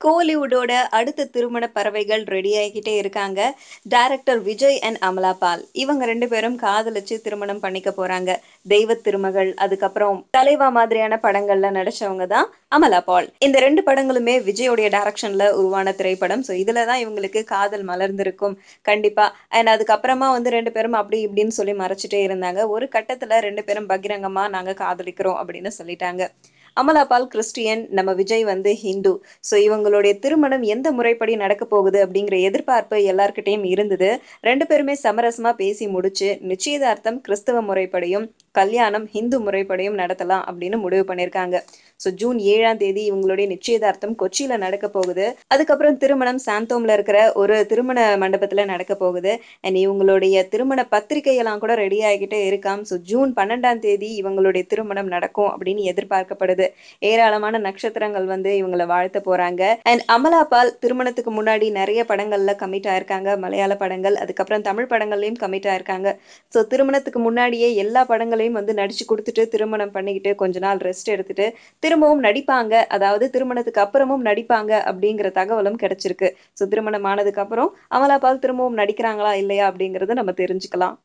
கோலிவுட்டோட அடுத்த திருமண பறவைகள் ரெடி ஆகிக்கிட்டே இருக்காங்க. டைரக்டர் விஜய் அண்ட் அமலா பால். இவங்க 2 பேரும் காதலிச்சு திருமணம் பண்ணிக்க போறாங்க. தெய்வத் திருமகள், அதுக்கப்புறம் தலைவா மாதிரியான படங்கள்ல நடிச்சவங்க தான் அமலா பால். இந்த 2 படங்களுமே விஜயோடைய டைரக்ஷன்ல உருவான திரைப்படம். இதுல தான் இவங்களுக்கு காதல் மலர்ந்திருக்கும். கண்டிப்பா. அதுக்கப்புறமா 2 பேரும் அப்படி இப்படின்னு சொல்லி மறைச்சுட்டே இருந்தாங்க. ஒரு கட்டத்துல 2 பேரும் பகிரங்கமா நாங்க காதலிக்கிறோம் அப்படின்னு சொல்லிட்டாங்க. அமலா பால் கிறிஸ்டியன், நம்ம விஜய் ஹிந்து. இவங்களுடைய திருமணம் எந்த முறைப்படி நடக்கப் போகுது அப்படிங்கிற எதிர்பார்ப்பு எல்லார்கிட்டயும் இருந்தது. 2 பேருமே சமரசமா பேசி முடிச்சு, நிச்சயதார்த்தம் கிறிஸ்தவ முறைப்படியும், கல்யாணம் ஹிந்து முறைப்படியும் நடத்தலாம் அப்படின்னு முடிவு பண்ணியிருக்காங்க. ஜூன் 7ஆம் தேதி இவங்களுடைய நிச்சயதார்த்தம் கொச்சியில நடக்கப் போகுது. அதுக்கப்புறம் திருமணம் சாந்தோம்ல இருக்கிற ஒரு திருமண மண்டபத்துல நடக்கப் போகுது. இவங்களுடைய திருமண பத்திரிகை எல்லாம் கூட ரெடி ஆகிக்கிட்டே இருக்காம். ஜூன் 12ஆம் தேதி இவங்களுடைய திருமணம் நடக்கும் அப்படின்னு எதிர்பார்க்கப்படுது. ஏராளமான நட்சத்திரங்கள் இவங்கள வாழ்த்த போறாங்க. அமலா பால் திருமணத்துக்கு முன்னாடி நிறைய படங்கள்ல கமிட் ஆயிருக்காங்க. மலையாள படங்கள், அதுக்கப்புறம் தமிழ் படங்கள்லயும் கமிட் ஆயிருக்காங்க. திருமணத்துக்கு முன்னாடியே எல்லா படங்களையும் நடிச்சு குடுத்துட்டு, திருமணம் பண்ணிக்கிட்டு, கொஞ்ச நாள் ரெஸ்ட் எடுத்துட்டு, திரும்பவும் நடிப்பாங்க. அதாவது திருமணத்துக்கு அப்புறமும் நடிப்பாங்க அப்படிங்கிற தகவலும் கிடைச்சிருக்கு. திருமணம் ஆனதுக்கு அப்புறம் அமலா பால் திரும்பவும் நடிக்கிறாங்களா இல்லையா அப்படிங்கறத நம்ம தெரிஞ்சுக்கலாம்.